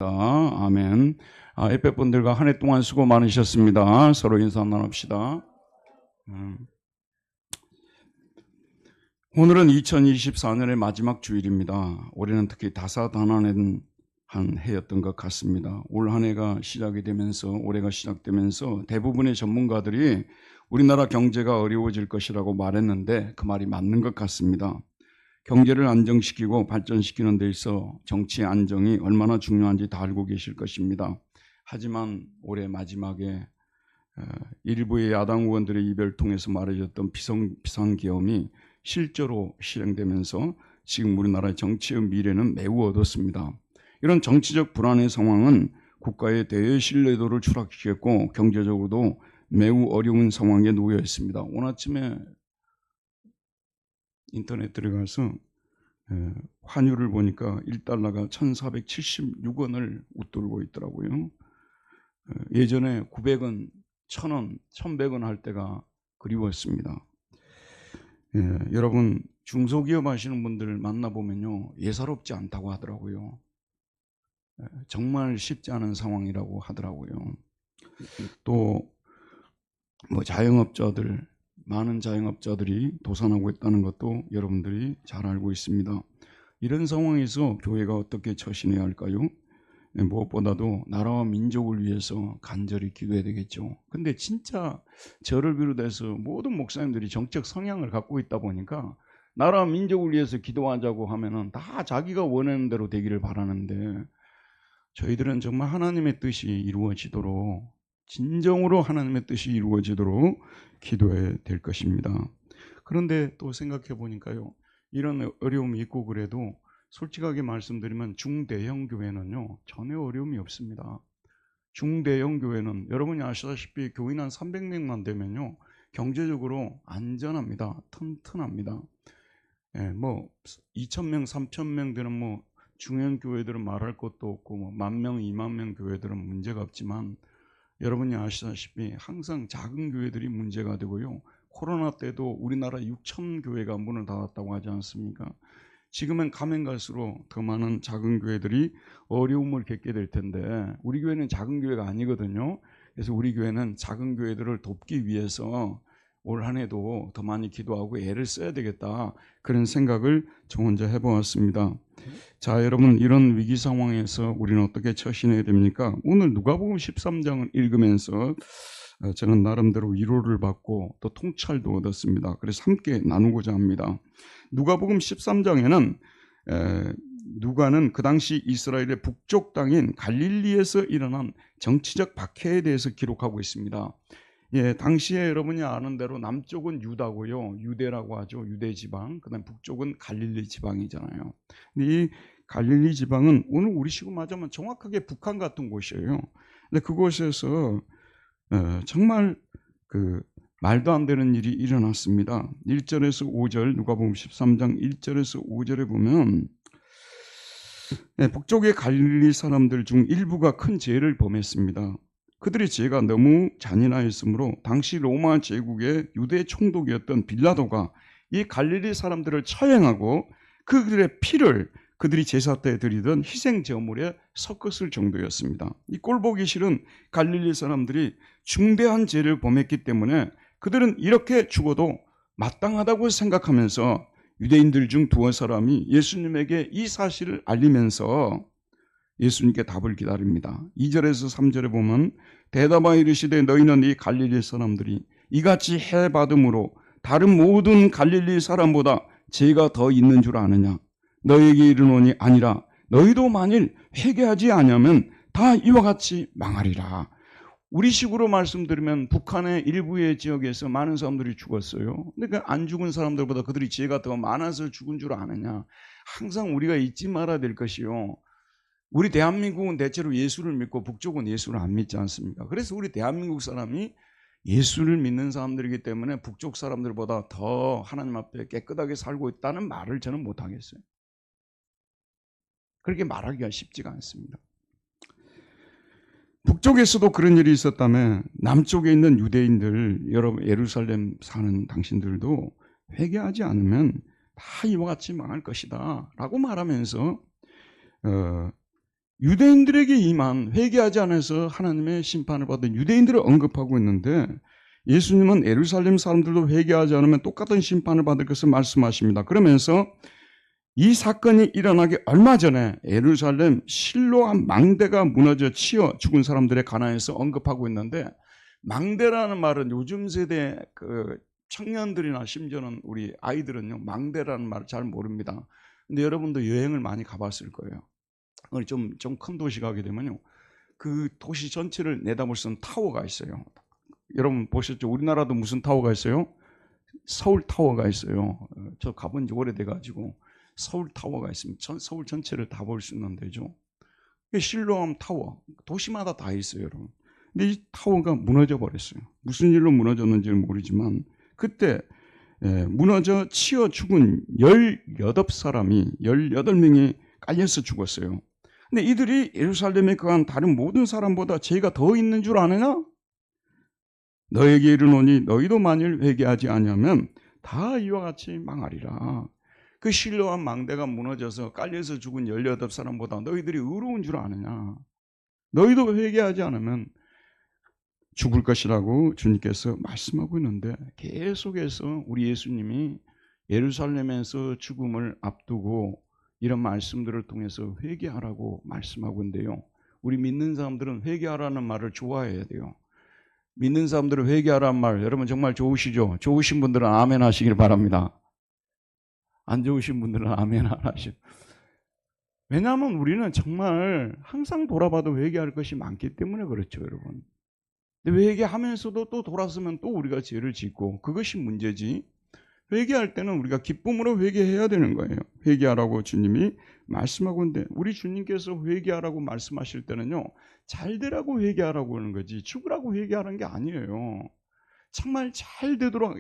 아멘. 에페분들과 한 해 동안 수고 많으셨습니다. 서로 인사 나눕시다. 오늘은 2024년의 마지막 주일입니다. 올해는 특히 다사다난한 해였던 것 같습니다. 올 한 해가 시작이 되면서 올해가 시작되면서 대부분의 전문가들이 우리나라 경제가 어려워질 것이라고 말했는데 그 말이 맞는 것 같습니다. 경제를 안정시키고 발전시키는 데 있어 정치의 안정이 얼마나 중요한지 다 알고 계실 것입니다. 하지만 올해 마지막에 일부의 야당 의원들의 입을 통해서 말해줬던 비상계엄이 실제로 실행되면서 지금 우리나라의 정치의 미래는 매우 어둡습니다. 이런 정치적 불안의 상황은 국가의 대신뢰도를 추락시켰고 경제적으로도 매우 어려운 상황에 놓여 있습니다. 오늘 아침에 인터넷 들어가서 환율을 보니까 1달러가 1,476원을 웃돌고 있더라고요. 예전에 900원, 1,000원, 1,100원 할 때가 그리웠습니다. 여러분 중소기업 하시는 분들 만나보면요 예사롭지 않다고 하더라고요. 정말 쉽지 않은 상황이라고 하더라고요. 또 뭐 자영업자들, 많은 자영업자들이 도산하고 있다는 것도 여러분들이 잘 알고 있습니다. 이런 상황에서 교회가 어떻게 처신해야 할까요? 무엇보다도 나라와 민족을 위해서 간절히 기도해야 되겠죠. 근데 진짜 저를 비롯해서 모든 목사님들이 정책 성향을 갖고 있다 보니까 나라와 민족을 위해서 기도하자고 하면은 다 자기가 원하는 대로 되기를 바라는데 저희들은 정말 하나님의 뜻이 이루어지도록 진정으로 하나님의 뜻이 이루어지도록 기도해야 될 것입니다. 그런데 또 생각해 보니까요. 이런 어려움이 있고 그래도 솔직하게 말씀드리면 중대형 교회는요. 전혀 어려움이 없습니다. 중대형 교회는 여러분이 아시다시피 교인 한 300명만 되면요. 경제적으로 안전합니다. 튼튼합니다. 뭐 2,000명, 3,000명 되는 뭐 중형 교회들은 말할 것도 없고 뭐 10,000명, 20,000명 교회들은 문제가 없지만 여러분이 아시다시피 항상 작은 교회들이 문제가 되고요. 코로나 때도 우리나라 6,000 교회가 문을 닫았다고 하지 않습니까? 지금은 가면 갈수록 더 많은 작은 교회들이 어려움을 겪게 될 텐데 우리 교회는 작은 교회가 아니거든요. 그래서 우리 교회는 작은 교회들을 돕기 위해서 올 한 해도 더 많이 기도하고 애를 써야 되겠다 그런 생각을 저 혼자 해보았습니다. 자, 여러분 이런 위기 상황에서 우리는 어떻게 처신해야 됩니까? 오늘 누가복음 13장을 읽으면서 저는 나름대로 위로를 받고 또 통찰도 얻었습니다. 그래서 함께 나누고자 합니다. 누가복음 13장에는 누가는 그 당시 이스라엘의 북쪽 땅인 갈릴리에서 일어난 정치적 박해에 대해서 기록하고 있습니다. 당시에 여러분이 아는 대로 남쪽은 유다고요. 유대라고 하죠. 유대 지방. 그다음 북쪽은 갈릴리 지방이잖아요. 근데 이 갈릴리 지방은 오늘 우리 식으로 말하자면 정확하게 북한 같은 곳이에요. 근데 그곳에서 정말 말도 안 되는 일이 일어났습니다. 1절에서 5절 누가복음 13장 1절에서 5절에 보면 북쪽의 갈릴리 사람들 중 일부가 큰 죄를 범했습니다. 그들의 죄가 너무 잔인하였으므로 당시 로마 제국의 유대 총독이었던 빌라도가 이 갈릴리 사람들을 처형하고 그들의 피를 그들이 제사 때 드리던 희생 제물에 섞었을 정도였습니다. 이 꼴보기 싫은 갈릴리 사람들이 중대한 죄를 범했기 때문에 그들은 이렇게 죽어도 마땅하다고 생각하면서 유대인들 중 두어 사람이 예수님에게 이 사실을 알리면서 예수님께 답을 기다립니다. 2절에서 3절에 보면 대답하여 이르시되 너희는 이 갈릴리 사람들이 이같이 해받음으로 다른 모든 갈릴리 사람보다 죄가 더 있는 줄 아느냐? 너희에게 이르노니 아니라 너희도 만일 회개하지 아니하면 다 이와 같이 망하리라. 우리식으로 말씀드리면 북한의 일부의 지역에서 많은 사람들이 죽었어요. 그러니까 안 죽은 사람들보다 그들이 죄가 더 많아서 죽은 줄 아느냐? 항상 우리가 잊지 말아야 될 것이요. 우리 대한민국은 대체로 예수를 믿고 북쪽은 예수를 안 믿지 않습니까? 그래서 우리 대한민국 사람이 예수를 믿는 사람들이기 때문에 북쪽 사람들보다 더 하나님 앞에 깨끗하게 살고 있다는 말을 저는 못하겠어요. 그렇게 말하기가 쉽지가 않습니다. 북쪽에서도 그런 일이 있었다면 남쪽에 있는 유대인들, 여러분 예루살렘 사는 당신들도 회개하지 않으면 다 이와 같이 망할 것이다 라고 말하면서 유대인들에게 임한 회개하지 않아서 하나님의 심판을 받은 유대인들을 언급하고 있는데 예수님은 예루살렘 사람들도 회개하지 않으면 똑같은 심판을 받을 것을 말씀하십니다. 그러면서 이 사건이 일어나기 얼마 전에 예루살렘 실로암 망대가 무너져 치여 죽은 사람들의 가난에서 언급하고 있는데, 망대라는 말은 요즘 세대 그 청년들이나 심지어는 우리 아이들은요, 망대라는 말을 잘 모릅니다. 근데 여러분도 여행을 많이 가봤을 거예요. 좀 큰 도시 가게 되면요, 그 도시 전체를 내다볼 수 있는 타워가 있어요. 여러분 보셨죠? 우리나라도 무슨 타워가 있어요? 서울 타워가 있어요. 저 가본 지 오래돼가지고 서울 타워가 있습니다. 서울 전체를 다 볼 수 있는 데죠. 실로암 타워, 도시마다 다 있어요, 여러분. 근데 이 타워가 무너져 버렸어요. 무슨 일로 무너졌는지는 모르지만 그때 무너져 치여 죽은 18사람이 18명이 깔려서 죽었어요. 근데 이들이 예루살렘에 거한 다른 모든 사람보다 죄가 더 있는 줄 아느냐? 너에게 이르노니 너희도 만일 회개하지 아니하면 다 이와 같이 망하리라. 그 실로암 망대가 무너져서 깔려서 죽은 18사람보다 너희들이 의로운 줄 아느냐? 너희도 회개하지 않으면 죽을 것이라고 주님께서 말씀하고 있는데, 계속해서 우리 예수님이 예루살렘에서 죽음을 앞두고 이런 말씀들을 통해서 회개하라고 말씀하고 있는데요, 우리 믿는 사람들은 회개하라는 말을 좋아해야 돼요. 믿는 사람들은 회개하라는 말, 여러분 정말 좋으시죠? 좋으신 분들은 아멘 하시길 바랍니다. 안 좋으신 분들은 아멘 안 하시죠. 왜냐하면 우리는 정말 항상 돌아봐도 회개할 것이 많기 때문에 그렇죠, 여러분. 근데 회개하면서도 또 돌아서면 또 우리가 죄를 짓고, 그것이 문제지. 회개할 때는 우리가 기쁨으로 회개해야 되는 거예요. 회개하라고 주님이 말씀하고 있는데, 우리 주님께서 회개하라고 말씀하실 때는요, 잘 되라고 회개하라고 하는 거지 죽으라고 회개하는 게 아니에요. 정말 잘 되도록.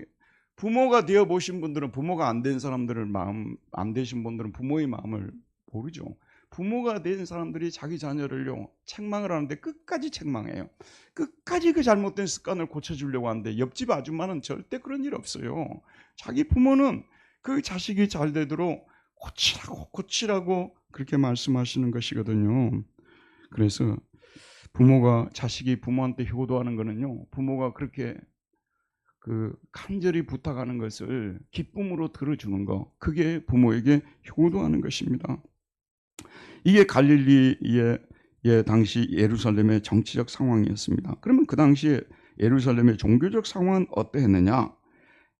부모가 되어 보신 분들은, 부모가 안 된 사람들을, 마음 안 되신 분들은 부모의 마음을 모르죠. 부모가 된 사람들이 자기 자녀를요 책망을 하는데 끝까지 책망해요. 끝까지 그 잘못된 습관을 고쳐주려고 하는데, 옆집 아줌마는 절대 그런 일 없어요. 자기 부모는 그 자식이 잘 되도록 고치라고 그렇게 말씀하시는 것이거든요. 그래서 부모가, 자식이 부모한테 효도하는 거는요, 부모가 그렇게 간절히 부탁하는 것을 기쁨으로 들어주는 거, 그게 부모에게 효도하는 것입니다. 이게 갈릴리의 당시 예루살렘의 정치적 상황이었습니다. 그러면 그 당시에 예루살렘의 종교적 상황은 어떠했느냐?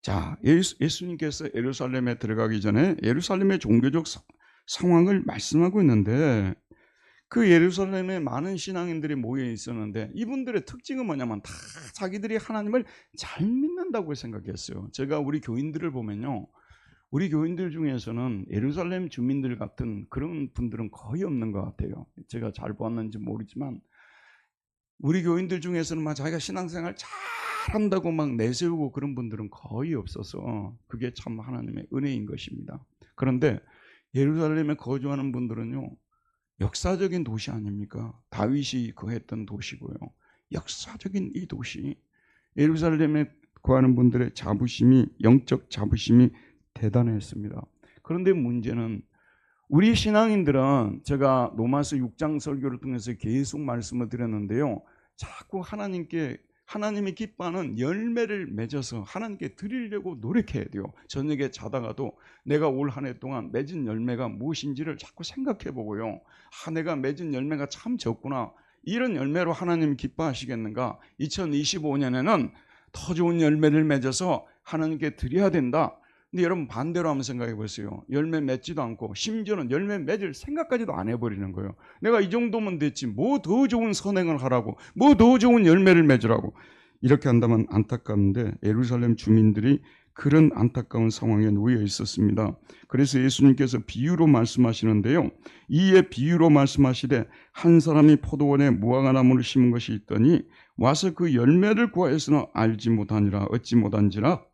자, 예수님께서 예루살렘에 들어가기 전에 예루살렘의 종교적 상황을 말씀하고 있는데, 그 예루살렘에 많은 신앙인들이 모여 있었는데, 이분들의 특징은 뭐냐면 다 자기들이 하나님을 잘 믿는다고 생각했어요. 제가 우리 교인들을 보면요, 우리 교인들 중에서는 예루살렘 주민들 같은 그런 분들은 거의 없는 것 같아요. 제가 잘 보았는지 모르지만 우리 교인들 중에서는 막 자기가 신앙생활 잘한다고 막 내세우고 그런 분들은 거의 없어서 그게 참 하나님의 은혜인 것입니다. 그런데 예루살렘에 거주하는 분들은요, 역사적인 도시 아닙니까? 다윗이 거했던 도시고요. 역사적인 이 도시, 예루살렘에 거하는 분들의 자부심이, 영적 자부심이 대단했습니다. 그런데 문제는, 우리 신앙인들은, 제가 로마서 6장 설교를 통해서 계속 말씀을 드렸는데요, 자꾸 하나님이 기뻐하는 열매를 맺어서 하나님께 드리려고 노력해야 돼요. 저녁에 자다가도 내가 올 한 해 동안 맺은 열매가 무엇인지를 자꾸 생각해 보고요, 내가 맺은 열매가 참 적구나, 이런 열매로 하나님 기뻐하시겠는가? 2025년에는 더 좋은 열매를 맺어서 하나님께 드려야 된다. 근데 여러분 반대로 한번 생각해 보세요. 열매 맺지도 않고, 심지어는 열매 맺을 생각까지도 안 해버리는 거예요. 내가 이 정도면 됐지, 뭐 더 좋은 선행을 하라고, 뭐 더 좋은 열매를 맺으라고. 이렇게 한다면 안타까운데, 예루살렘 주민들이 그런 안타까운 상황에 놓여 있었습니다. 그래서 예수님께서 비유로 말씀하시는데요, 이에 비유로 말씀하시되, 한 사람이 포도원에 무화과 나무를 심은 것이 있더니 와서 그 열매를 구하였으나 알지 못하니라. 어찌 못한지라.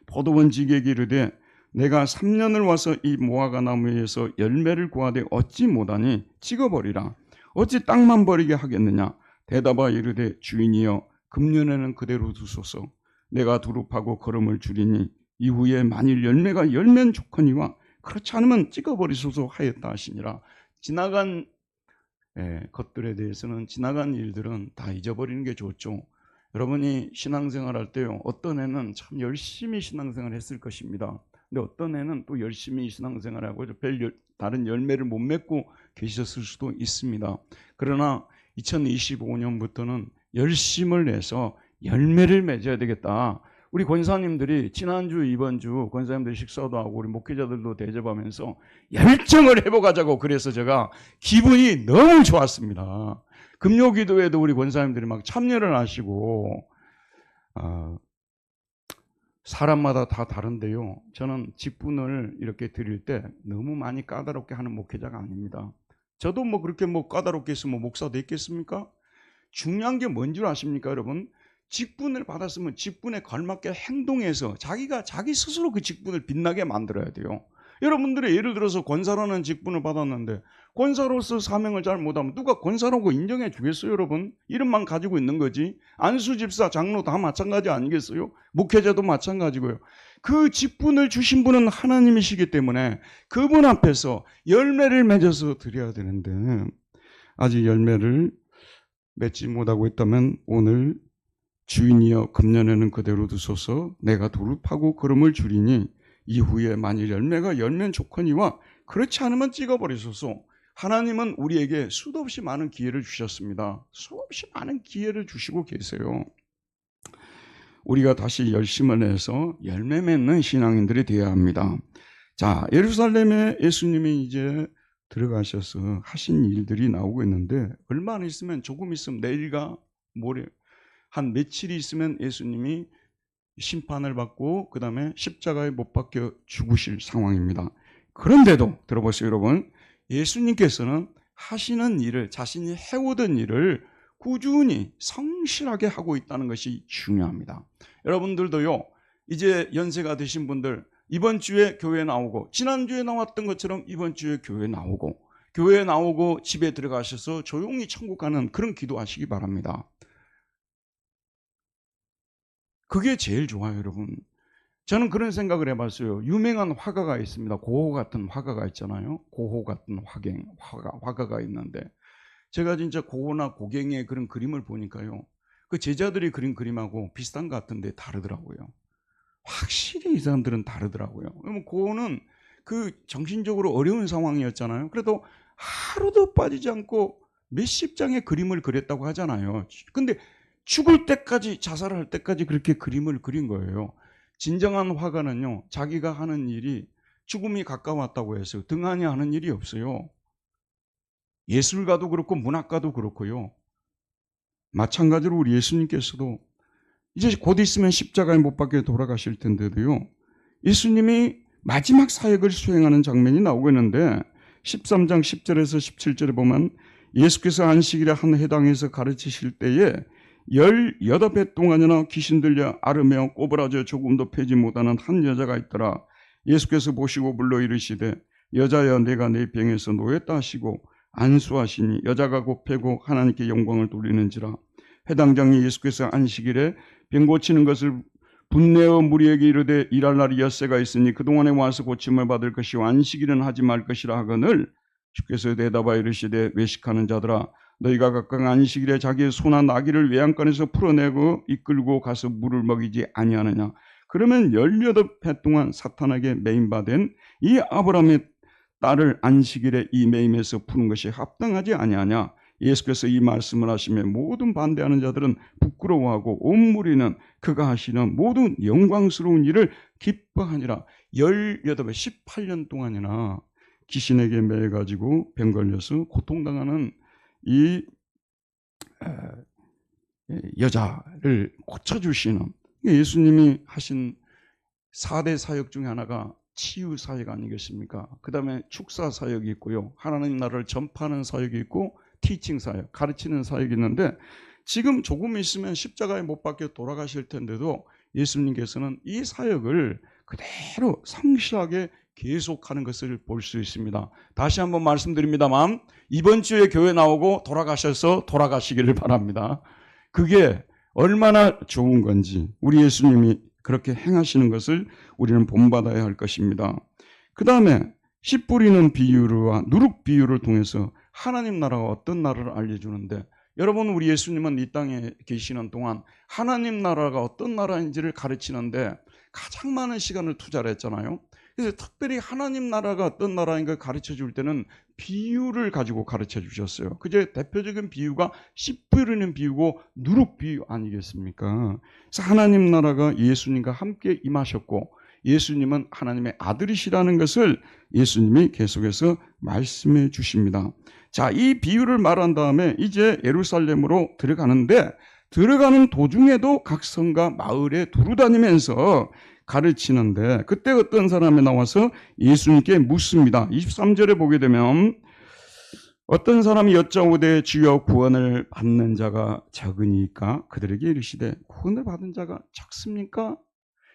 포도원 지기에게 이르되, 내가 3년을 와서 이 무화과 나무에서 열매를 구하되 얻지 못하니 찍어버리라. 어찌 땅만 버리게 하겠느냐? 대답하여 이르되, 주인이여, 금년에는 그대로 두소서. 내가 두릅하고 거름을 줄이니 이후에 만일 열매가 열면 좋거니와 그렇지 않으면 찍어버리소서 하였다 하시니라. 지나간 것들에 대해서는 지나간 일들은 다 잊어버리는 게 좋죠. 여러분이 신앙생활 할 때요, 어떤 애는 참 열심히 신앙생활 했을 것입니다. 근데 어떤 애는 또 열심히 신앙생활하고 다른 열매를 못 맺고 계셨을 수도 있습니다. 그러나 2025년부터는 열심을 내서 열매를 맺어야 되겠다. 우리 권사님들이 지난주 이번주 권사님들 식사도 하고 우리 목회자들도 대접하면서 열정을 회복하자고 그래서 제가 기분이 너무 좋았습니다. 금요기도에도 우리 권사님들이 막 참여를 하시고 사람마다 다 다른데요, 저는 직분을 이렇게 드릴 때 너무 많이 까다롭게 하는 목회자가 아닙니다. 저도 뭐 그렇게 뭐 까다롭게 했으면 목사 됐겠습니까? 중요한 게 뭔 줄 아십니까, 여러분? 직분을 받았으면 직분에 걸맞게 행동해서 자기 스스로 그 직분을 빛나게 만들어야 돼요. 여러분들이 예를 들어서 권사라는 직분을 받았는데 권사로서 사명을 잘 못하면 누가 권사라고 인정해 주겠어요, 여러분? 이름만 가지고 있는 거지. 안수 집사, 장로 다 마찬가지 아니겠어요? 목회자도 마찬가지고요. 그 직분을 주신 분은 하나님이시기 때문에 그분 앞에서 열매를 맺어서 드려야 되는데 아직 열매를 맺지 못하고 있다면 오늘 주인이여 금년에는 그대로 두소서, 내가 돌을 파고 걸음을 줄이니 이후에 만일 열매가 열면 좋거니와 그렇지 않으면 찍어버리소서. 하나님은 우리에게 수도 없이 많은 기회를 주셨습니다. 수없이 많은 기회를 주시고 계세요. 우리가 다시 열심을 내서 열매 맺는 신앙인들이 되어야 합니다. 자, 예루살렘에 예수님이 이제 들어가셔서 하신 일들이 나오고 있는데 얼마나 있으면, 조금 있으면 내일과 모레 한 며칠이 있으면 예수님이 심판을 받고 그 다음에 십자가에 못 박혀 죽으실 상황입니다. 그런데도 들어보세요, 여러분. 예수님께서는 하시는 일을, 자신이 해오던 일을 꾸준히 성실하게 하고 있다는 것이 중요합니다. 여러분들도요, 이제 연세가 드신 분들 이번 주에 교회 나오고, 지난주에 나왔던 것처럼 이번 주에 교회 나오고 집에 들어가셔서 조용히 천국 가는 그런 기도하시기 바랍니다. 그게 제일 좋아요, 여러분. 저는 그런 생각을 해봤어요. 유명한 화가가 있습니다. 고호 같은 화가가 있잖아요. 고호 같은 화가가 있는데 제가 진짜 고호나 고갱의 그런 그림을 보니까요, 그 제자들이 그린 그림하고 비슷한 것 같은데 다르더라고요. 확실히 이 사람들은 다르더라고요. 고호는 그 정신적으로 어려운 상황이었잖아요. 그래도 하루도 빠지지 않고 몇십 장의 그림을 그렸다고 하잖아요. 근데 죽을 때까지, 자살을 할 때까지 그렇게 그림을 그린 거예요. 진정한 화가는요, 자기가 하는 일이 죽음이 가까웠다고 해서 등한히 하는 일이 없어요. 예술가도 그렇고 문학가도 그렇고요. 마찬가지로 우리 예수님께서도 이제 곧 있으면 십자가에 못 박혀 돌아가실 텐데도요, 예수님이 마지막 사역을 수행하는 장면이 나오고 있는데 13장 10절에서 17절에 보면 예수께서 안식일에 한 회당에서 가르치실 때에 18해 동안이나 귀신 들려 앓으며 꼬부라져 조금도 패지 못하는 한 여자가 있더라. 예수께서 보시고 불러 이르시되 여자여, 내가 네 병에서 노였다 하시고 안수하시니 여자가 곧 패고 하나님께 영광을 돌리는지라. 회당장이 예수께서 안식일에 병 고치는 것을 분내어 무리에게 이르되 일할 날이 엿새가 있으니 그동안에 와서 고침을 받을 것이요 안식일은 하지 말 것이라 하거늘, 주께서 대답하여 이르시되 외식하는 자들아, 너희가 각각 안식일에 자기의 소나 나귀를 외양간에서 풀어내고 이끌고 가서 물을 먹이지 아니하느냐. 그러면 18해 동안 사탄에게 매임받은 이 아브라함의 딸을 안식일에 이 매임에서 푸는 것이 합당하지 아니하냐. 예수께서 이 말씀을 하시며 모든 반대하는 자들은 부끄러워하고 온 무리는 그가 하시는 모든 영광스러운 일을 기뻐하니라. 18해 18년 동안이나 귀신에게 매여가지고 병 걸려서 고통당하는 이 여자를 고쳐주시는, 예수님이 하신 4대 사역 중에 하나가 치유 사역 아니겠습니까? 그 다음에 축사 사역이 있고요, 하나님 나라를 전파하는 사역이 있고, 티칭 사역, 가르치는 사역이 있는데 지금 조금 있으면 십자가에 못 박혀 돌아가실 텐데도 예수님께서는 이 사역을 그대로 성실하게 계속하는 것을 볼 수 있습니다. 다시 한번 말씀드립니다만 이번 주에 교회 나오고 돌아가셔서 돌아가시기를 바랍니다. 그게 얼마나 좋은 건지, 우리 예수님이 그렇게 행하시는 것을 우리는 본받아야 할 것입니다. 그 다음에 씨 뿌리는 비유와 누룩 비유를 통해서 하나님 나라가 어떤 나라를 알려주는데, 여러분 우리 예수님은 이 땅에 계시는 동안 하나님 나라가 어떤 나라인지를 가르치는데 가장 많은 시간을 투자를 했잖아요. 그래서 특별히 하나님 나라가 어떤 나라인 걸 가르쳐 줄 때는 비유를 가지고 가르쳐 주셨어요. 그제 대표적인 비유가 씨 뿌리는 비유고 누룩 비유 아니겠습니까? 그래서 하나님 나라가 예수님과 함께 임하셨고 예수님은 하나님의 아들이시라는 것을 예수님이 계속해서 말씀해 주십니다. 자, 이 비유를 말한 다음에 이제 예루살렘으로 들어가는데, 들어가는 도중에도 각 성과 마을에 두루다니면서 가르치는데, 그때 어떤 사람이 나와서 예수님께 묻습니다. 23절에 보게 되면 어떤 사람이 여짜오되 주여 구원을 받는 자가 적으니까 그들에게 이르시되 구원을 받은 자가 적습니까?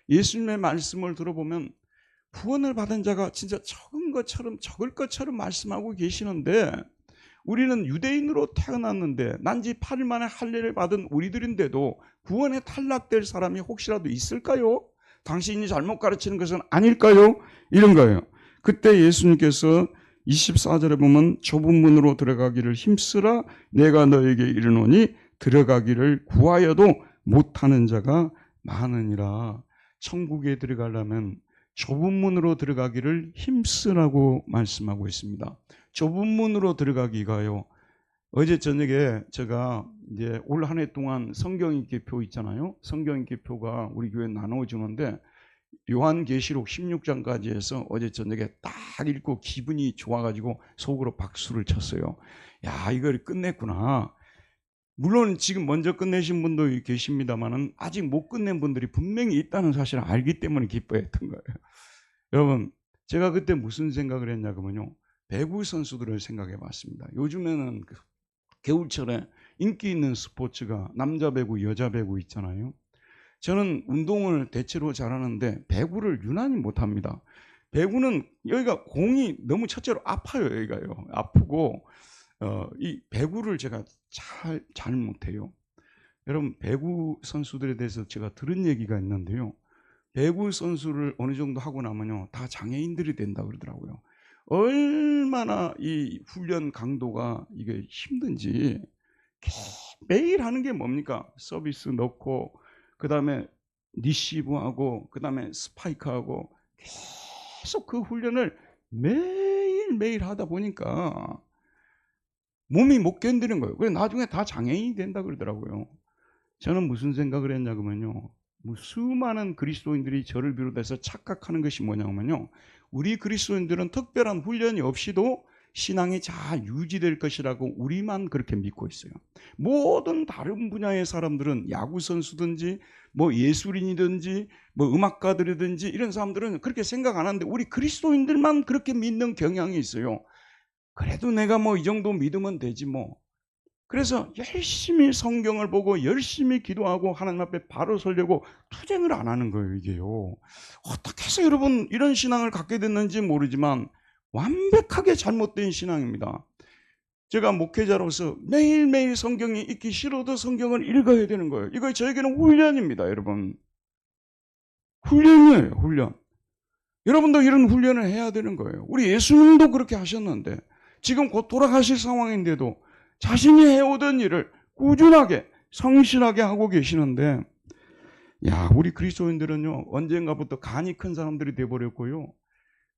예수님의 말씀을 들어보면 구원을 받은 자가 진짜 적을 것처럼 말씀하고 계시는데, 우리는 유대인으로 태어났는데 난지 8일 만에 할례를 받은 우리들인데도 구원에 탈락될 사람이 혹시라도 있을까요? 당신이 잘못 가르치는 것은 아닐까요? 이런 거예요. 그때 예수님께서 24절에 보면 좁은 문으로 들어가기를 힘쓰라 내가 너에게 이르노니 들어가기를 구하여도 못하는 자가 많으니라. 천국에 들어가려면 좁은 문으로 들어가기를 힘쓰라고 말씀하고 있습니다. 좁은 문으로 들어가기가요. 어제 저녁에 제가 이제 올 한 해 동안 성경읽기표 있잖아요. 성경읽기표가 우리 교회 나눠주는데 요한계시록 16장까지 해서 어제 저녁에 딱 읽고 기분이 좋아가지고 속으로 박수를 쳤어요. 야, 이걸 끝냈구나. 물론 지금 먼저 끝내신 분도 계십니다만은 아직 못 끝낸 분들이 분명히 있다는 사실을 알기 때문에 기뻐했던 거예요. 여러분, 제가 그때 무슨 생각을 했냐면요, 배구 선수들을 생각해 봤습니다. 요즘에는 겨울철에 인기 있는 스포츠가 남자 배구, 여자 배구 있잖아요. 저는 운동을 대체로 잘하는데 배구를 유난히 못합니다. 배구는 여기가 공이 너무 첫째로 아파요. 여기가요. 아프고 이 배구를 제가 잘 못해요. 여러분, 배구 선수들에 대해서 제가 들은 얘기가 있는데요. 배구 선수를 어느 정도 하고 나면요, 다 장애인들이 된다 그러더라고요. 얼마나 이 훈련 강도가 이게 힘든지. 매일 하는 게 뭡니까? 서비스 넣고, 그 다음에 리시브하고, 그 다음에 스파이크하고, 계속 그 훈련을 매일매일 하다 보니까 몸이 못 견디는 거예요. 그래서 나중에 다 장애인이 된다 그러더라고요. 저는 무슨 생각을 했냐면요, 수많은 그리스도인들이 저를 비롯해서 착각하는 것이 뭐냐면요, 우리 그리스도인들은 특별한 훈련이 없이도 신앙이 잘 유지될 것이라고 우리만 그렇게 믿고 있어요. 모든 다른 분야의 사람들은 야구 선수든지 뭐 예술인이든지 뭐 음악가들이든지 이런 사람들은 그렇게 생각 안 하는데 우리 그리스도인들만 그렇게 믿는 경향이 있어요. 그래도 내가 뭐 이 정도 믿으면 되지 뭐. 그래서 열심히 성경을 보고 열심히 기도하고 하나님 앞에 바로 서려고 투쟁을 안 하는 거예요, 이게요. 어떻게 해서 여러분 이런 신앙을 갖게 됐는지 모르지만 완벽하게 잘못된 신앙입니다. 제가 목회자로서 매일매일 성경이 읽기 싫어도 성경을 읽어야 되는 거예요. 이거 저에게는 훈련입니다, 여러분. 훈련이에요, 훈련. 여러분도 이런 훈련을 해야 되는 거예요. 우리 예수님도 그렇게 하셨는데 지금 곧 돌아가실 상황인데도 자신이 해오던 일을 꾸준하게 성실하게 하고 계시는데, 야, 우리 그리스도인들은요, 언젠가부터 간이 큰 사람들이 돼버렸고요,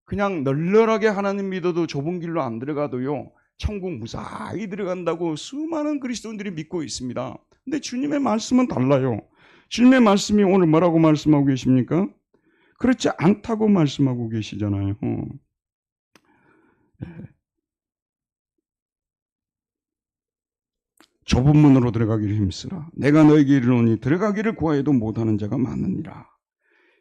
그냥 널널하게 하나님 믿어도 좁은 길로 안 들어가도요, 천국 무사히 들어간다고 수많은 그리스도인들이 믿고 있습니다. 근데 주님의 말씀은 달라요. 주님의 말씀이 오늘 뭐라고 말씀하고 계십니까? 그렇지 않다고 말씀하고 계시잖아요. 좁은 문으로 들어가기를 힘쓰라. 내가 너에게 이르노니 들어가기를 구하여도 못하는 자가 많으니라.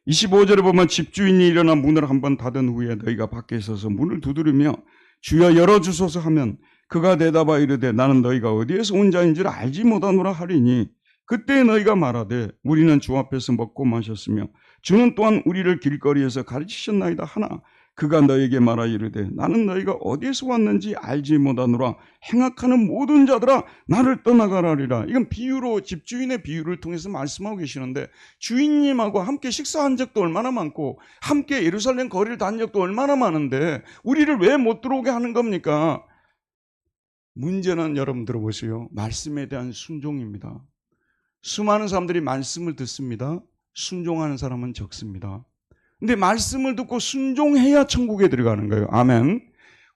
25절에 보면 집주인이 일어나 문을 한번 닫은 후에 너희가 밖에 서서 문을 두드리며 주여 열어주소서 하면 그가 대답하 이르되 나는 너희가 어디에서 온 자인지를 알지 못하노라 하리니 그때 너희가 말하되 우리는 주 앞에서 먹고 마셨으며 주는 또한 우리를 길거리에서 가르치셨나이다 하나 그가 너에게 말하 이르되 나는 너희가 어디에서 왔는지 알지 못하노라. 행악하는 모든 자들아 나를 떠나가라리라. 이건 비유로, 집주인의 비유를 통해서 말씀하고 계시는데, 주인님하고 함께 식사한 적도 얼마나 많고 함께 예루살렘 거리를 다닌 적도 얼마나 많은데 우리를 왜 못 들어오게 하는 겁니까? 문제는 여러분 들어보세요. 말씀에 대한 순종입니다. 수많은 사람들이 말씀을 듣습니다. 순종하는 사람은 적습니다. 근데 말씀을 듣고 순종해야 천국에 들어가는 거예요. 아멘.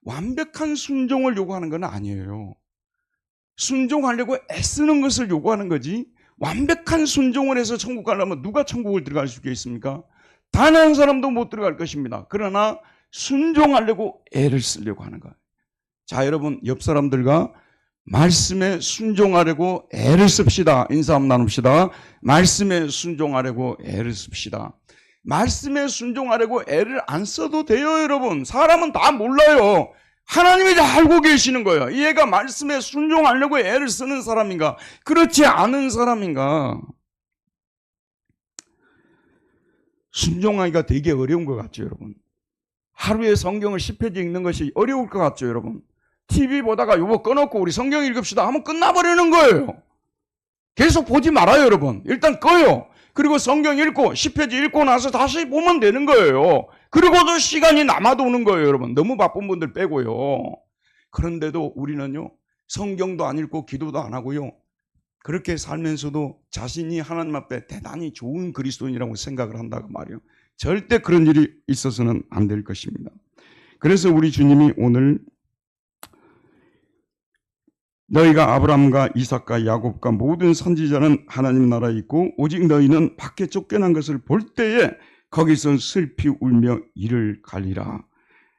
완벽한 순종을 요구하는 건 아니에요. 순종하려고 애쓰는 것을 요구하는 거지, 완벽한 순종을 해서 천국 가려면 누가 천국을 들어갈 수 있겠습니까? 단 한 사람도 못 들어갈 것입니다. 그러나 순종하려고 애를 쓰려고 하는 거예요. 자, 여러분, 옆 사람들과 말씀에 순종하려고 애를 씁시다. 인사 한번 나눕시다. 말씀에 순종하려고 애를 씁시다. 말씀에 순종하려고 애를 안 써도 돼요, 여러분. 사람은 다 몰라요. 하나님이 다 알고 계시는 거예요. 얘가 말씀에 순종하려고 애를 쓰는 사람인가, 그렇지 않은 사람인가. 순종하기가 되게 어려운 것 같죠, 여러분. 하루에 성경을 10페이지 읽는 것이 어려울 것 같죠, 여러분. TV 보다가 요거 꺼놓고 우리 성경 읽읍시다 하면 끝나버리는 거예요. 계속 보지 말아요, 여러분. 일단 꺼요. 그리고 성경 읽고 10페이지 읽고 나서 다시 보면 되는 거예요. 그리고도 시간이 남아도 오는 거예요, 여러분. 너무 바쁜 분들 빼고요. 그런데도 우리는요, 성경도 안 읽고 기도도 안 하고요, 그렇게 살면서도 자신이 하나님 앞에 대단히 좋은 그리스도인이라고 생각을 한다고 말이에요. 절대 그런 일이 있어서는 안 될 것입니다. 그래서 우리 주님이 오늘 너희가 아브라함과 이삭과 야곱과 모든 선지자는 하나님 나라에 있고 오직 너희는 밖에 쫓겨난 것을 볼 때에 거기서 슬피 울며 이를 갈리라.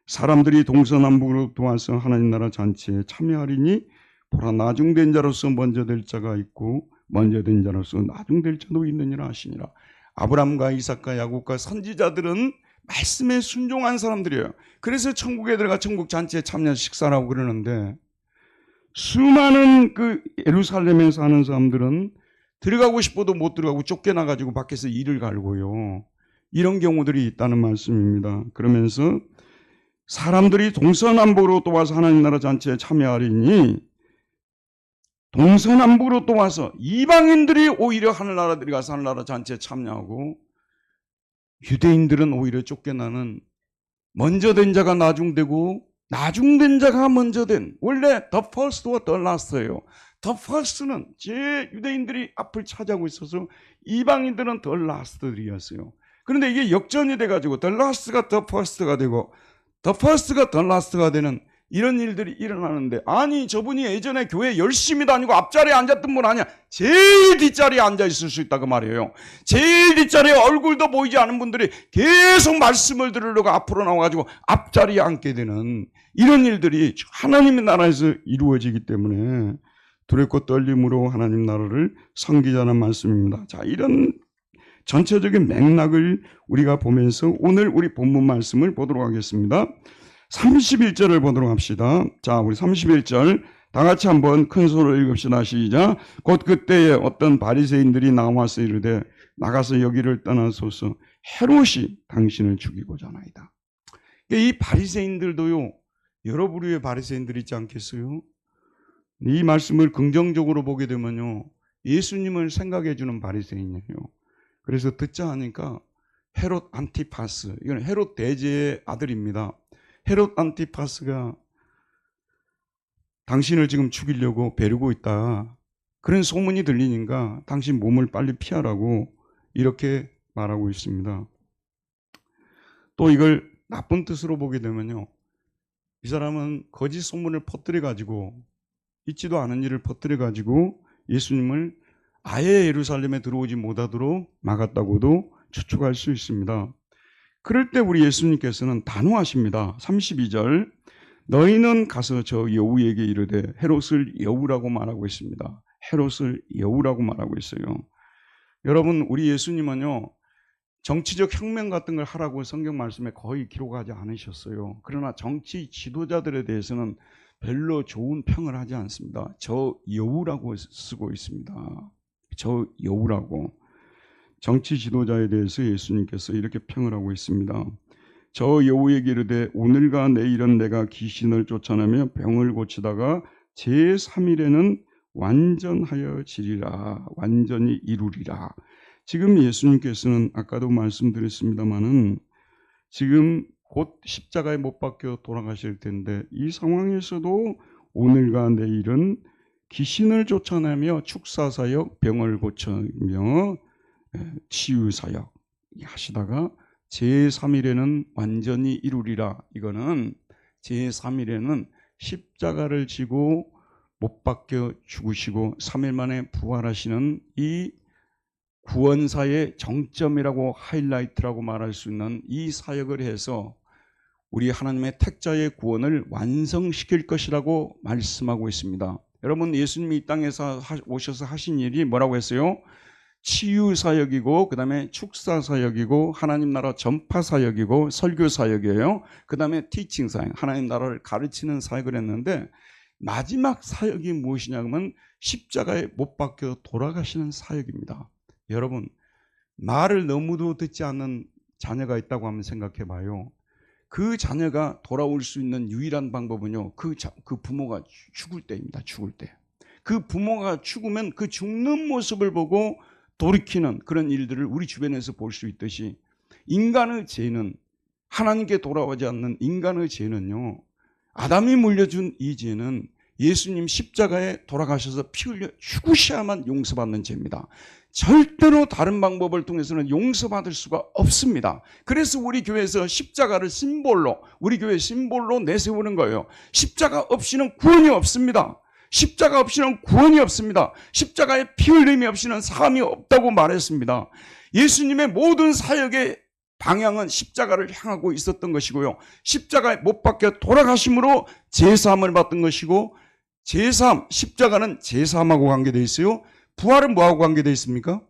사람들이 동서남북으로 도와서 하나님 나라 잔치에 참여하리니 보라, 나중된 자로서 먼저 될 자가 있고 먼저 된 자로서 나중될 자도 있느니라 하시니라. 아브라함과 이삭과 야곱과 선지자들은 말씀에 순종한 사람들이에요. 그래서 천국에 들어가 천국 잔치에 참여 식사를 하고 그러는데, 수많은 그 예루살렘에 사는 사람들은 들어가고 싶어도 못 들어가고 쫓겨나가지고 밖에서 이를 갈고요. 이런 경우들이 있다는 말씀입니다. 그러면서 사람들이 동서남북으로 또 와서 하나님 나라 잔치에 참여하리니, 동서남북으로 또 와서 이방인들이 오히려 하늘나라 들어가서 하늘나라 잔치에 참여하고, 유대인들은 오히려 쫓겨나는, 먼저 된 자가 나중되고 나중된 자가 먼저 된, 원래 the first와 the last예요. the first는 제 유대인들이 앞을 차지하고 있어서 이방인들은 the last들이었어요. 그런데 이게 역전이 돼가지고 the last가 the first가 되고 the first가 the last가 되는 이런 일들이 일어나는데, 아니 저분이 예전에 교회 열심히 다니고 앞자리에 앉았던 분 아니야. 제일 뒷자리에 앉아 있을 수 있다 그 말이에요. 제일 뒷자리에 얼굴도 보이지 않은 분들이 계속 말씀을 들으려고 앞으로 나와가지고 앞자리에 앉게 되는 이런 일들이 하나님의 나라에서 이루어지기 때문에 두렵고 떨림으로 하나님 나라를 섬기자는 말씀입니다. 자, 이런 전체적인 맥락을 우리가 보면서 오늘 우리 본문 말씀을 보도록 하겠습니다. 31절을 보도록 합시다. 자, 우리 31절 다 같이 한번 큰 소리로 읽읍시다. 시작. 곧 그때에 어떤 바리새인들이 나와서 이르되 나가서 여기를 떠나소서, 헤롯이 당신을 죽이고자 하나이다. 이 바리새인들도요, 여러 부류의 바리새인들이 있지 않겠어요? 이 말씀을 긍정적으로 보게 되면요, 예수님을 생각해 주는 바리새인이에요. 그래서 듣자 하니까 헤롯 안티파스, 이건 헤롯 대제의 아들입니다. 헤롯 안티파스가 당신을 지금 죽이려고 벼르고 있다, 그런 소문이 들리니까 당신 몸을 빨리 피하라고 이렇게 말하고 있습니다. 또 이걸 나쁜 뜻으로 보게 되면요, 이 사람은 거짓 소문을 퍼뜨려가지고, 있지도 않은 일을 퍼뜨려가지고 예수님을 아예 예루살렘에 들어오지 못하도록 막았다고도 추측할 수 있습니다. 그럴 때 우리 예수님께서는 단호하십니다. 32절, 너희는 가서 저 여우에게 이르되, 헤롯을 여우라고 말하고 있습니다. 헤롯을 여우라고 말하고 있어요. 여러분, 우리 예수님은요, 정치적 혁명 같은 걸 하라고 성경 말씀에 거의 기록하지 않으셨어요. 그러나 정치 지도자들에 대해서는 별로 좋은 평을 하지 않습니다. 저 여우라고 쓰고 있습니다. 저 여우라고. 정치 지도자에 대해서 예수님께서 이렇게 평을 하고 있습니다. 저 여우에게 이르되 오늘과 내일은 내가 귀신을 쫓아내며 병을 고치다가 제3일에는 완전하여 지리라, 완전히 이루리라. 지금 예수님께서는 아까도 말씀드렸습니다마는 지금 곧 십자가에 못 박혀 돌아가실 텐데, 이 상황에서도 오늘과 내일은 귀신을 쫓아내며 축사사역, 병을 고쳐며 치유사역 하시다가 제3일에는 완전히 이루리라. 이거는 제3일에는 십자가를 지고 못 박혀 죽으시고 3일 만에 부활하시는 이 구원사의 정점이라고 하이라이트라고 말할 수 있는 이 사역을 해서 우리 하나님의 택자의 구원을 완성시킬 것이라고 말씀하고 있습니다. 여러분, 예수님이 이 땅에 오셔서 하신 일이 뭐라고 했어요? 치유사역이고 그 다음에 축사사역이고 하나님 나라 전파사역이고 설교사역이에요. 그 다음에 티칭사역, 하나님 나라를 가르치는 사역을 했는데 마지막 사역이 무엇이냐면 십자가에 못 박혀 돌아가시는 사역입니다. 여러분, 말을 너무도 듣지 않는 자녀가 있다고 한번 생각해 봐요. 그 자녀가 돌아올 수 있는 유일한 방법은요, 그 부모가 죽을 때입니다. 죽을 때. 그 부모가 죽으면 그 죽는 모습을 보고 돌이키는 그런 일들을 우리 주변에서 볼 수 있듯이 인간의 죄는, 하나님께 돌아오지 않는 인간의 죄는요, 아담이 물려준 이 죄는 예수님 십자가에 돌아가셔서 피 흘려 죽으셔야만 용서받는 죄입니다. 절대로 다른 방법을 통해서는 용서받을 수가 없습니다. 그래서 우리 교회에서 십자가를 심볼로, 우리 교회 심볼로 내세우는 거예요. 십자가 없이는 구원이 없습니다. 십자가 없이는 구원이 없습니다. 십자가의 피 흘림이 없이는 사함이 없다고 말했습니다. 예수님의 모든 사역의 방향은 십자가를 향하고 있었던 것이고요. 십자가에 못 박혀 돌아가심으로 제사함을 받던 것이고, 제사함, 십자가는 제사함하고 관계되어 있어요. 부활은 뭐하고 관계되어 있습니까?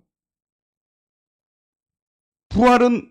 부활은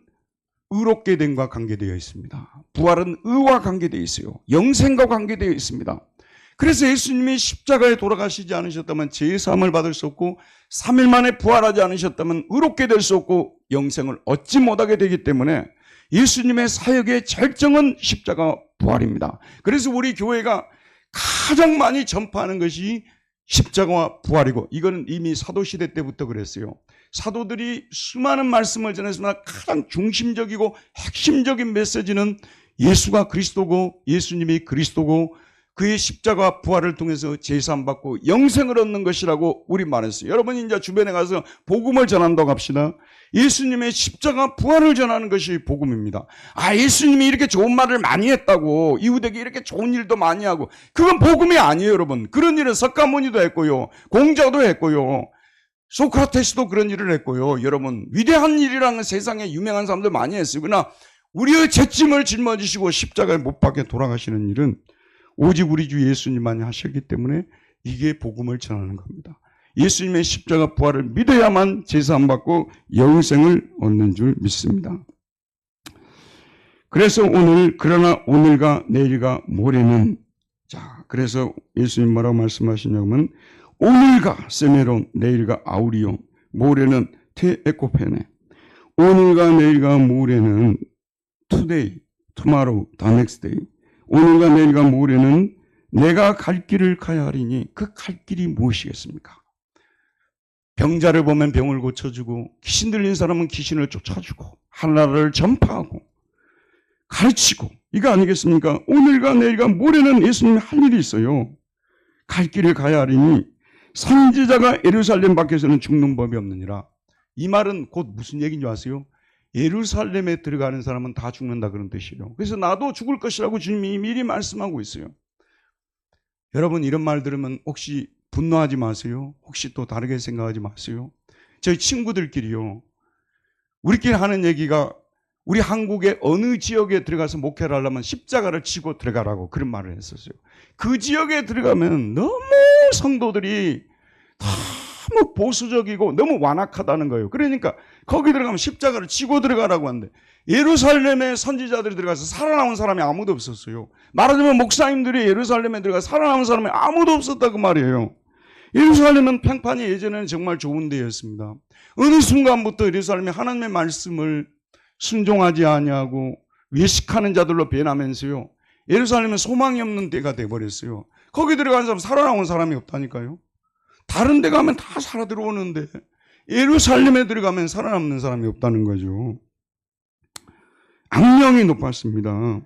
의롭게 됨과 관계되어 있습니다. 부활은 의와 관계되어 있어요. 영생과 관계되어 있습니다. 그래서 예수님이 십자가에 돌아가시지 않으셨다면 제사함을 받을 수 없고 3일 만에 부활하지 않으셨다면 의롭게 될 수 없고 영생을 얻지 못하게 되기 때문에 예수님의 사역의 절정은 십자가 부활입니다. 그래서 우리 교회가 가장 많이 전파하는 것이 십자가와 부활이고, 이거는 이미 사도시대 때부터 그랬어요. 사도들이 수많은 말씀을 전했으나 가장 중심적이고 핵심적인 메시지는 예수가 그리스도고 예수님이 그리스도고 그의 십자가 부활을 통해서 제사함 받고 영생을 얻는 것이라고 우리 말했어요. 여러분, 이제 주변에 가서 복음을 전한다고 합시다. 예수님의 십자가 부활을 전하는 것이 복음입니다. 예수님이 이렇게 좋은 말을 많이 했다고, 이웃에게 이렇게 좋은 일도 많이 하고, 그건 복음이 아니에요. 여러분, 그런 일은 석가모니도 했고요, 공자도 했고요, 소크라테스도 그런 일을 했고요. 여러분, 위대한 일이라는 세상에 유명한 사람들 많이 했어요. 그러나 우리의 죄짐을 짊어지시고 십자가에 못 박혀 돌아가시는 일은 오직 우리 주 예수님만이 하셨기 때문에 이게 복음을 전하는 겁니다. 예수님의 십자가 부활을 믿어야만 제사함 받고 영생을 얻는 줄 믿습니다. 그래서 그러나 오늘과 내일과 모레는, 그래서 예수님 뭐라고 말씀하시냐면 오늘과 세메론, 내일과 아우리오, 모레는 테에코페네. 오늘과 내일과 모레는 today, tomorrow, the next day. 오늘과 내일과 모레는 내가 갈 길을 가야 하리니 그 갈 길이 무엇이겠습니까? 병자를 보면 병을 고쳐주고, 귀신 들린 사람은 귀신을 쫓아주고, 하나를 전파하고 가르치고, 이거 아니겠습니까? 오늘과 내일과 모레는 예수님이 할 일이 있어요. 갈 길을 가야 하리니 선지자가 예루살렘 밖에서는 죽는 법이 없느니라. 이 말은 곧 무슨 얘기인 줄 아세요? 예루살렘에 들어가는 사람은 다 죽는다, 그런 뜻이에요. 그래서 나도 죽을 것이라고 주님이 미리 말씀하고 있어요. 여러분, 이런 말 들으면 혹시 분노하지 마세요. 혹시 또 다르게 생각하지 마세요. 저희 친구들끼리요, 우리끼리 하는 얘기가 우리 한국의 어느 지역에 들어가서 목회를 하려면 십자가를 치고 들어가라고 그런 말을 했었어요. 그 지역에 들어가면 너무 성도들이 너무 보수적이고 너무 완악하다는 거예요. 그러니까 거기 들어가면 십자가를 치고 들어가라고 하는데, 예루살렘에 선지자들이 들어가서 살아남은 사람이 아무도 없었어요. 말하자면 목사님들이 예루살렘에 들어가서 살아남은 사람이 아무도 없었다고 말이에요. 예루살렘은 평판이 예전에는 정말 좋은 데였습니다. 어느 순간부터 예루살렘이 하나님의 말씀을 순종하지 아니하고 외식하는 자들로 변하면서요, 예루살렘은 소망이 없는 데가 돼버렸어요. 거기 들어간 사람, 살아남은 사람이 없다니까요. 다른 데 가면 다 살아 들어오는데 예루살렘에 들어가면 살아남는 사람이 없다는 거죠. 악명이 높았습니다.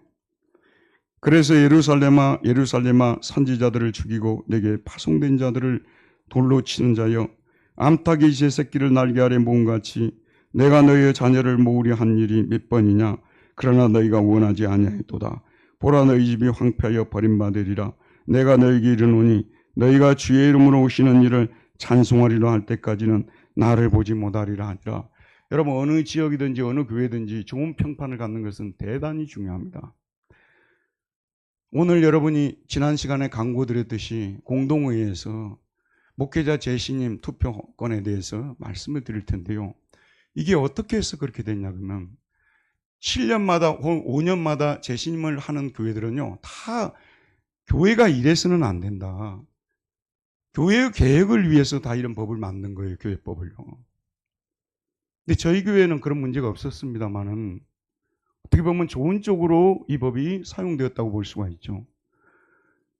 그래서 예루살렘아 예루살렘아 선지자들을 죽이고 내게 파송된 자들을 돌로 치는 자여 암탉이 제 새끼를 날개 아래 모음같이 내가 너희의 자녀를 모으려 한 일이 몇 번이냐. 그러나 너희가 원하지 아니하였도다. 보라 너희 집이 황폐하여 버림받으리라. 내가 너희에게 이르노니 너희가 주의 이름으로 오시는 일을 찬송하리라 할 때까지는 나를 보지 못하리라 하니라. 여러분, 어느 지역이든지 어느 교회든지 좋은 평판을 갖는 것은 대단히 중요합니다. 오늘 여러분이 지난 시간에 강구드렸듯이 공동회의에서 목회자 재신임 투표권에 대해서 말씀을 드릴 텐데요. 이게 어떻게 해서 그렇게 됐냐 그러면 7년마다 5년마다 재신임을 하는 교회들은요, 다 교회가 이래서는 안 된다. 교회의 계획을 위해서 다 이런 법을 만든 거예요, 교회법을요. 근데 저희 교회는 그런 문제가 없었습니다만은 어떻게 보면 좋은 쪽으로 이 법이 사용되었다고 볼 수가 있죠.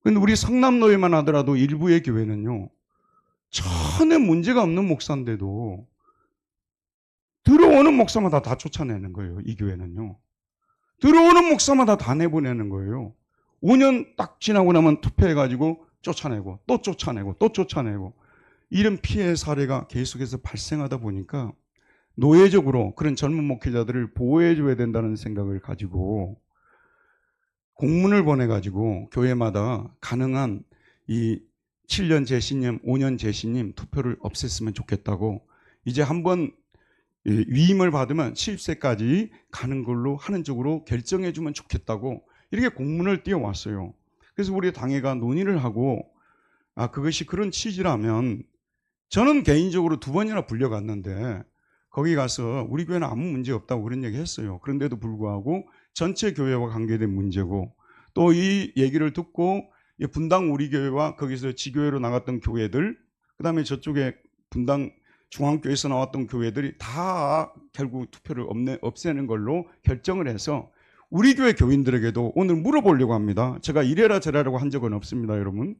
그런데 우리 성남노예만 하더라도 일부의 교회는요, 전혀 문제가 없는 목사인데도 들어오는 목사마다 다 쫓아내는 거예요. 이 교회는요. 들어오는 목사마다 다 내보내는 거예요. 5년 딱 지나고 나면 투표해가지고 쫓아내고 또 쫓아내고 또 쫓아내고 이런 피해 사례가 계속해서 발생하다 보니까 노예적으로 그런 젊은 목회자들을 보호해줘야 된다는 생각을 가지고 공문을 보내가지고 교회마다 가능한 이 7년 재신임, 5년 재신임 투표를 없앴으면 좋겠다고, 이제 한번 위임을 받으면 70세까지 가는 걸로 하는 쪽으로 결정해주면 좋겠다고 이렇게 공문을 띄워왔어요. 그래서 우리 당회가 논의를 하고, 그것이 그런 취지라면 저는 개인적으로 2번이나 불려갔는데 거기 가서 우리 교회는 아무 문제 없다고 그런 얘기 했어요. 그런데도 불구하고 전체 교회와 관계된 문제고, 또 이 얘기를 듣고 분당 우리 교회와 거기서 지교회로 나갔던 교회들, 그 다음에 저쪽에 분당 중앙교회에서 나왔던 교회들이 다 결국 투표를 없애는 걸로 결정을 해서 우리 교회 교인들에게도 오늘 물어보려고 합니다. 제가 이래라 저래라고 한 적은 없습니다, 여러분.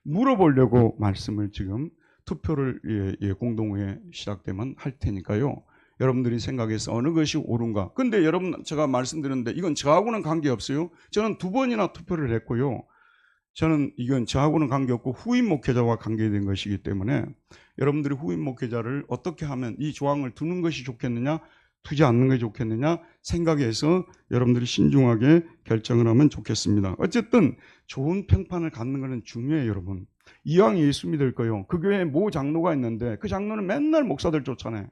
물어보려고 말씀을 지금 투표를 공동회에 시작되면 할 테니까요. 여러분들이 생각해서 어느 것이 옳은가. 근데 여러분, 제가 말씀드렸는데 이건 저하고는 관계없어요. 저는 2번이나 투표를 했고요. 저는 이건 저하고는 관계없고 후임 목회자와 관계된 것이기 때문에 여러분들이 후임 목회자를 어떻게 하면 이 조항을 두는 것이 좋겠느냐, 두지 않는 것이 좋겠느냐 생각해서 여러분들이 신중하게 결정을 하면 좋겠습니다. 어쨌든 좋은 평판을 갖는 것은 중요해요, 여러분. 이왕 예수 믿을 거요. 그 교회에 모 장로가 있는데 그 장로는 맨날 목사들 쫓아내.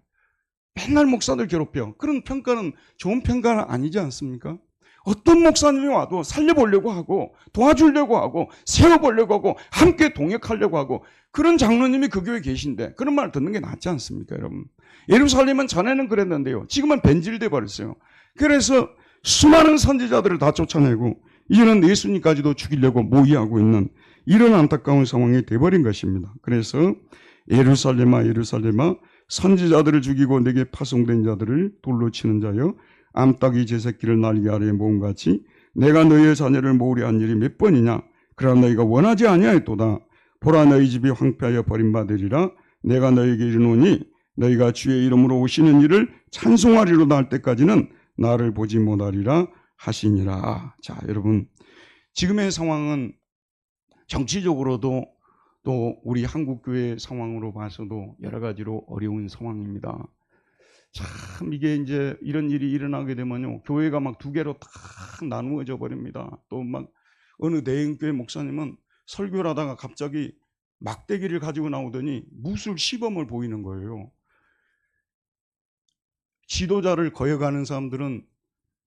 맨날 목사들 괴롭혀. 그런 평가는 좋은 평가는 아니지 않습니까? 어떤 목사님이 와도 살려보려고 하고 도와주려고 하고 세워보려고 하고 함께 동역하려고 하고 그런 장로님이 그 교회에 계신데 그런 말 듣는 게 낫지 않습니까, 여러분? 예루살렘은 전에는 그랬는데요, 지금은 변질돼 버렸어요. 그래서 수많은 선지자들을 다 쫓아내고 이제는 예수님까지도 죽이려고 모의하고 있는 이런 안타까운 상황이 돼버린 것입니다. 그래서 예루살렘아 예루살렘아 선지자들을 죽이고 내게 파송된 자들을 돌로 치는 자여 암탉이 제 새끼를 날개 아래에 모음같이 내가 너희의 자녀를 모으려 한 일이 몇 번이냐. 그러나 너희가 원하지 아니하였도다. 보라 너희 집이 황폐하여 버림받으리라. 내가 너희에게 이르노니 너희가 주의 이름으로 오시는 일을 찬송하리로다 할 때까지는 나를 보지 못하리라 하시니라. 자, 여러분, 지금의 상황은 정치적으로도 또 우리 한국교회 상황으로 봐서도 여러 가지로 어려운 상황입니다. 참 이게 이제 이런 일이 일어나게 되면요, 교회가 막 2개로 딱 나누어져 버립니다. 또 막 어느 대형교회 목사님은 설교를 하다가 갑자기 막대기를 가지고 나오더니 무술 시범을 보이는 거예요. 지도자를 거역하는 사람들은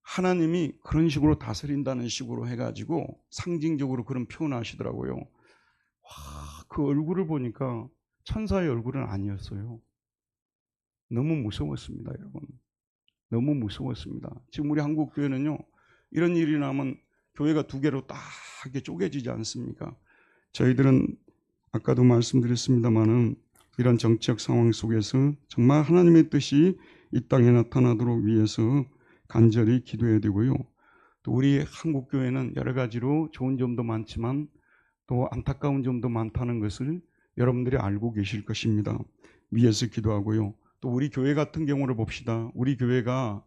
하나님이 그런 식으로 다스린다는 식으로 해가지고 상징적으로 그런 표현을 하시더라고요. 와, 그 얼굴을 보니까 천사의 얼굴은 아니었어요. 너무 무서웠습니다, 여러분. 너무 무서웠습니다. 지금 우리 한국교회는요, 이런 일이 나면 교회가 2개로 딱 이렇게 쪼개지지 않습니까? 저희들은 아까도 말씀드렸습니다만은 이런 정치적 상황 속에서 정말 하나님의 뜻이 이 땅에 나타나도록 위해서 간절히 기도해야 되고요. 또 우리 한국교회는 여러 가지로 좋은 점도 많지만 또 안타까운 점도 많다는 것을 여러분들이 알고 계실 것입니다. 위에서 기도하고요. 또 우리 교회 같은 경우를 봅시다. 우리 교회가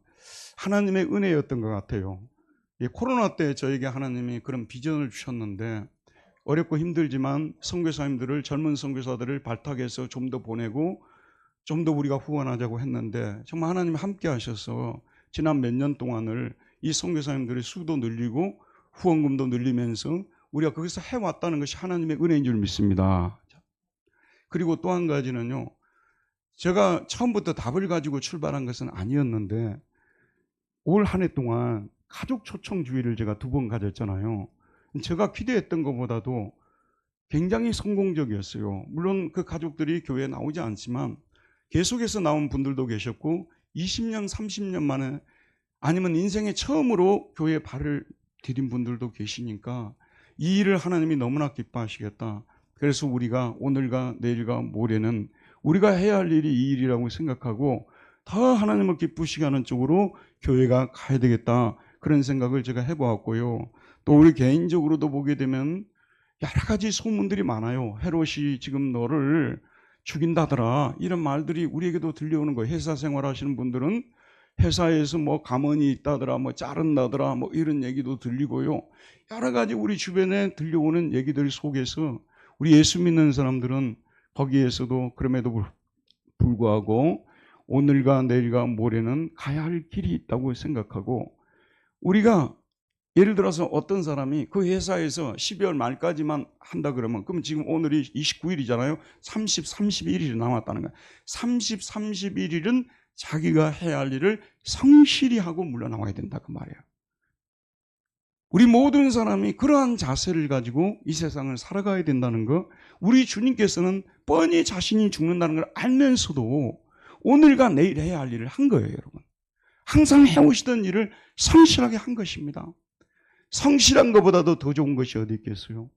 하나님의 은혜였던 것 같아요. 예, 코로나 때 저에게 하나님이 그런 비전을 주셨는데 어렵고 힘들지만 선교사님들을 젊은 선교사들을 발탁해서 좀 더 보내고 좀 더 우리가 후원하자고 했는데 정말 하나님이 함께 하셔서 지난 몇 년 동안을 이 선교사님들의 수도 늘리고 후원금도 늘리면서 우리가 거기서 해왔다는 것이 하나님의 은혜인 줄 믿습니다. 그리고 또 한 가지는요. 제가 처음부터 답을 가지고 출발한 것은 아니었는데 올 한 해 동안 가족 초청 주의를 제가 2번 가졌잖아요. 제가 기대했던 것보다도 굉장히 성공적이었어요. 물론 그 가족들이 교회에 나오지 않지만 계속해서 나온 분들도 계셨고 20년, 30년 만에 아니면 인생의 처음으로 교회에 발을 디딘 분들도 계시니까 이 일을 하나님이 너무나 기뻐하시겠다. 그래서 우리가 오늘과 내일과 모레는 우리가 해야 할 일이 이 일이라고 생각하고 더 하나님을 기쁘시게 하는 쪽으로 교회가 가야 되겠다. 그런 생각을 제가 해보았고요. 또 우리 개인적으로도 보게 되면 여러 가지 소문들이 많아요. 헤롯이 지금 너를 죽인다더라. 이런 말들이 우리에게도 들려오는 거예요. 회사 생활하시는 분들은 회사에서 뭐 감언이 있다더라, 뭐 자른다더라, 뭐 이런 얘기도 들리고요. 여러 가지 우리 주변에 들려오는 얘기들 속에서 우리 예수 믿는 사람들은 거기에서도 그럼에도 불구하고 오늘과 내일과 모레는 가야 할 길이 있다고 생각하고 우리가 예를 들어서 어떤 사람이 그 회사에서 12월 말까지만 한다 그러면 그럼 지금 오늘이 29일이잖아요. 30, 31일이 남았다는 거예요. 30, 31일은 자기가 해야 할 일을 성실히 하고 물러나와야 된다 그 말이에요. 우리 모든 사람이 그러한 자세를 가지고 이 세상을 살아가야 된다는 거 우리 주님께서는 뻔히 자신이 죽는다는 걸 알면서도 오늘과 내일 해야 할 일을 한 거예요, 여러분. 항상 해오시던 일을 성실하게 한 것입니다. 성실한 것보다도 더 좋은 것이 어디 있겠어요?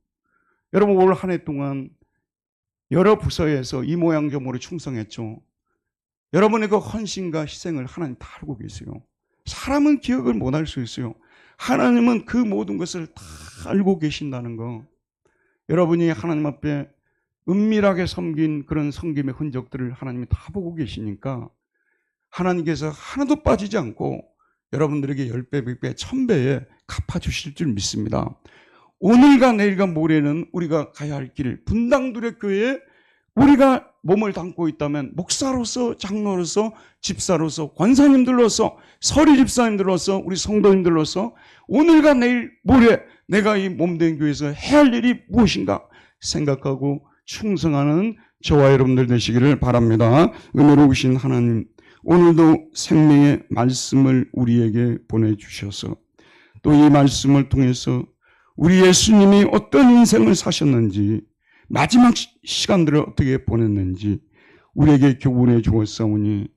여러분 올 한 해 동안 여러 부서에서 이 모양 저모로 충성했죠. 여러분의 그 헌신과 희생을 하나님 다 알고 계세요. 사람은 기억을 못할 수 있어요. 하나님은 그 모든 것을 다 알고 계신다는 거. 여러분이 하나님 앞에 은밀하게 섬긴 그런 섬김의 흔적들을 하나님이 다 보고 계시니까 하나님께서 하나도 빠지지 않고 여러분들에게 10배, 100배, 1000배에 갚아주실 줄 믿습니다. 오늘과 내일과 모레는 우리가 가야 할 길, 분당두레 교회에 우리가 몸을 담고 있다면 목사로서, 장로로서, 집사로서, 권사님들로서, 서리 집사님들로서, 우리 성도님들로서 오늘과 내일, 모레 내가 이 몸된 교회에서 해야 할 일이 무엇인가 생각하고 충성하는 저와 여러분들 되시기를 바랍니다. 은혜로우신 하나님, 오늘도 생명의 말씀을 우리에게 보내주셔서 또 이 말씀을 통해서 우리 예수님이 어떤 인생을 사셨는지 마지막 시간들을 어떻게 보냈는지 우리에게 교훈해 주었사오니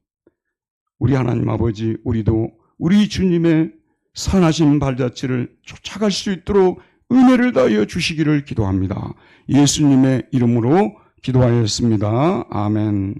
우리 하나님 아버지 우리도 우리 주님의 선하신 발자취를 쫓아갈 수 있도록 은혜를 다하여 주시기를 기도합니다. 예수님의 이름으로 기도하였습니다. 아멘.